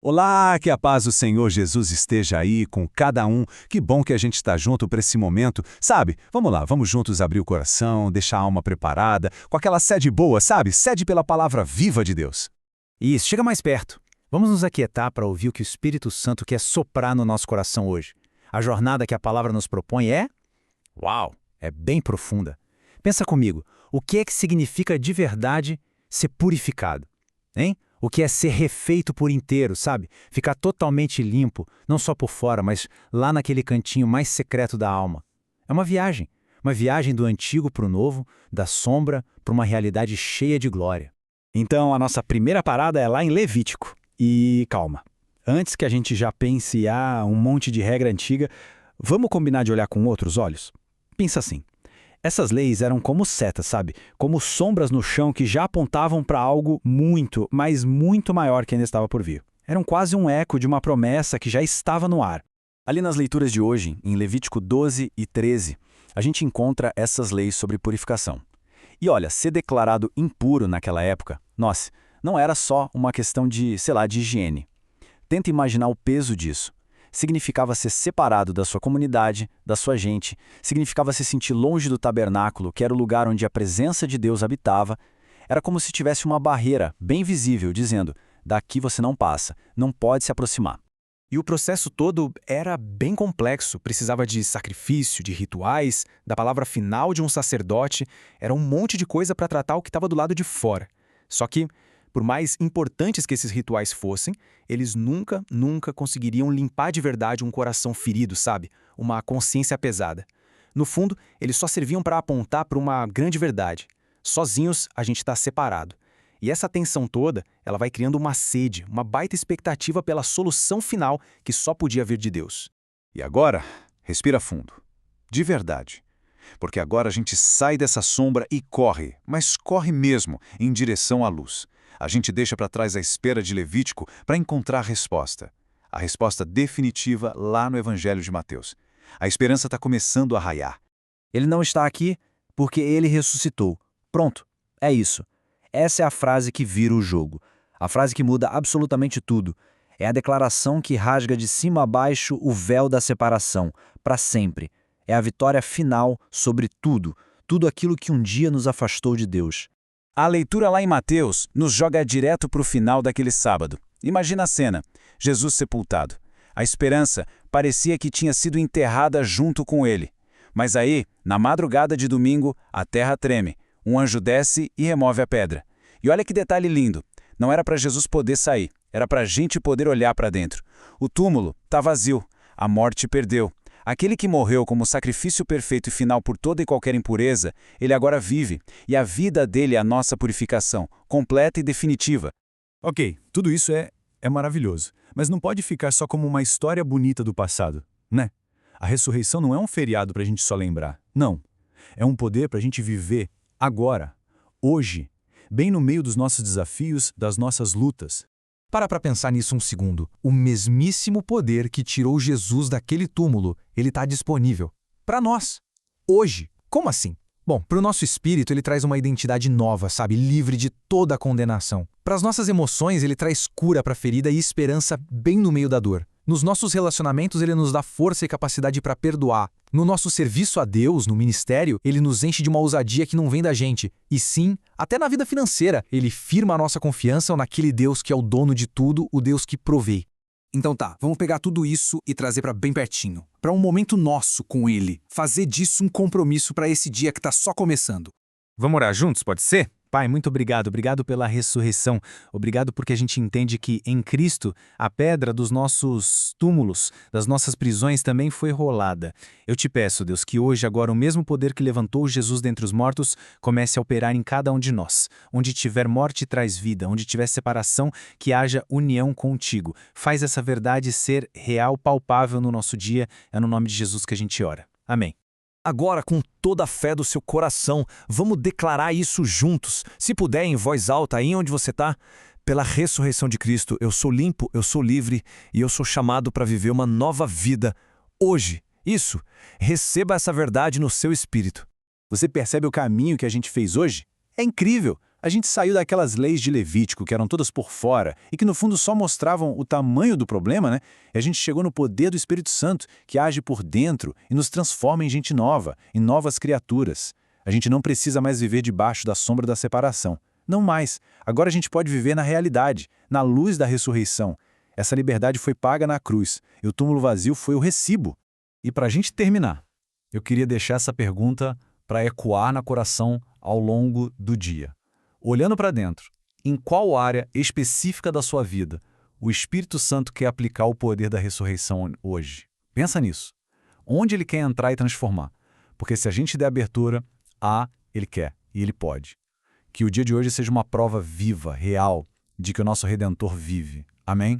Olá, que a paz do Senhor Jesus esteja aí com cada um. Que bom que a gente está junto para esse momento. Sabe, vamos lá, vamos juntos abrir o coração, deixar a alma preparada, com aquela sede boa, sabe? Sede pela palavra viva de Deus. Isso, chega mais perto. Vamos nos aquietar para ouvir o que o Espírito Santo quer soprar no nosso coração hoje. A jornada que a palavra nos propõe é... Uau! É bem profunda. Pensa comigo, o que é que significa de verdade ser purificado? Hein? O que é ser refeito por inteiro, sabe? Ficar totalmente limpo, não só por fora, mas lá naquele cantinho mais secreto da alma. É uma viagem do antigo para o novo, da sombra para uma realidade cheia de glória. Então, a nossa primeira parada é lá em Levítico. E calma, antes que a gente já pense, um monte de regra antiga, vamos combinar de olhar com outros olhos? Pensa assim, essas leis eram como setas, sabe? Como sombras no chão que já apontavam para algo muito, mas muito maior que ainda estava por vir. Eram quase um eco de uma promessa que já estava no ar. Ali nas leituras de hoje, em Levítico 12 e 13, a gente encontra essas leis sobre purificação. E olha, ser declarado impuro naquela época, nossa, não era só uma questão de higiene. Tenta imaginar o peso disso. Significava ser separado da sua comunidade, da sua gente, significava se sentir longe do tabernáculo, que era o lugar onde a presença de Deus habitava. Era como se tivesse uma barreira bem visível, dizendo, daqui você não passa, não pode se aproximar. E o processo todo era bem complexo, precisava de sacrifício, de rituais, da palavra final de um sacerdote, era um monte de coisa para tratar o que estava do lado de fora. Só que, por mais importantes que esses rituais fossem, eles nunca conseguiriam limpar de verdade um coração ferido, sabe? Uma consciência pesada. No fundo, eles só serviam para apontar para uma grande verdade. Sozinhos, a gente está separado. E essa tensão toda, ela vai criando uma sede, uma baita expectativa pela solução final que só podia vir de Deus. E agora, respira fundo. De verdade. Porque agora a gente sai dessa sombra e corre, mas corre mesmo, em direção à luz. A gente deixa para trás a espera de Levítico para encontrar a resposta definitiva lá no Evangelho de Mateus. A esperança está começando a raiar. Ele não está aqui porque ele ressuscitou. Pronto, é isso. Essa é a frase que vira o jogo. A frase que muda absolutamente tudo. É a declaração que rasga de cima a baixo o véu da separação, para sempre. É a vitória final sobre tudo aquilo que um dia nos afastou de Deus. A leitura lá em Mateus nos joga direto para o final daquele sábado. Imagina a cena, Jesus sepultado. A esperança parecia que tinha sido enterrada junto com ele. Mas aí, na madrugada de domingo, a terra treme. Um anjo desce e remove a pedra. E olha que detalhe lindo, não era para Jesus poder sair, era para a gente poder olhar para dentro. O túmulo está vazio, a morte perdeu. Aquele que morreu como sacrifício perfeito e final por toda e qualquer impureza, ele agora vive, e a vida dele é a nossa purificação, completa e definitiva. Ok, tudo isso é maravilhoso, mas não pode ficar só como uma história bonita do passado, né? A ressurreição não é um feriado para a gente só lembrar, não. É um poder para a gente viver agora, hoje, bem no meio dos nossos desafios, das nossas lutas. Para pensar nisso um segundo. O mesmíssimo poder que tirou Jesus daquele túmulo, ele está disponível. Para nós. Hoje. Como assim? Bom, para o nosso espírito ele traz uma identidade nova, sabe? Livre de toda a condenação. Para as nossas emoções ele traz cura para a ferida e esperança bem no meio da dor. Nos nossos relacionamentos ele nos dá força e capacidade para perdoar. No nosso serviço a Deus, no ministério, ele nos enche de uma ousadia que não vem da gente. E sim, até na vida financeira, ele firma a nossa confiança naquele Deus que é o dono de tudo, o Deus que provê. Então tá, vamos pegar tudo isso e trazer para bem pertinho. Para um momento nosso com ele. Fazer disso um compromisso para esse dia que tá só começando. Vamos orar juntos, pode ser? Pai, muito obrigado pela ressurreição. Obrigado porque a gente entende que em Cristo a pedra dos nossos túmulos, das nossas prisões também foi rolada. Eu te peço, Deus, que hoje agora o mesmo poder que levantou Jesus dentre os mortos comece a operar em cada um de nós. Onde tiver morte traz vida, onde tiver separação, que haja união contigo. Faz essa verdade ser real, palpável no nosso dia. É no nome de Jesus que a gente ora. Amém. Agora, com toda a fé do seu coração, vamos declarar isso juntos. Se puder, em voz alta, aí onde você está. Pela ressurreição de Cristo, eu sou limpo, eu sou livre e eu sou chamado para viver uma nova vida hoje. Isso, receba essa verdade no seu espírito. Você percebe o caminho que a gente fez hoje? É incrível! A gente saiu daquelas leis de Levítico que eram todas por fora e que no fundo só mostravam o tamanho do problema, né? E a gente chegou no poder do Espírito Santo que age por dentro e nos transforma em gente nova, em novas criaturas. A gente não precisa mais viver debaixo da sombra da separação. Não mais. Agora a gente pode viver na realidade, na luz da ressurreição. Essa liberdade foi paga na cruz e o túmulo vazio foi o recibo. E para a gente terminar, eu queria deixar essa pergunta para ecoar no coração ao longo do dia. Olhando para dentro, em qual área específica da sua vida o Espírito Santo quer aplicar o poder da ressurreição hoje? Pensa nisso. Onde ele quer entrar e transformar? Porque se a gente der abertura, ele quer e ele pode. Que o dia de hoje seja uma prova viva, real, de que o nosso Redentor vive. Amém?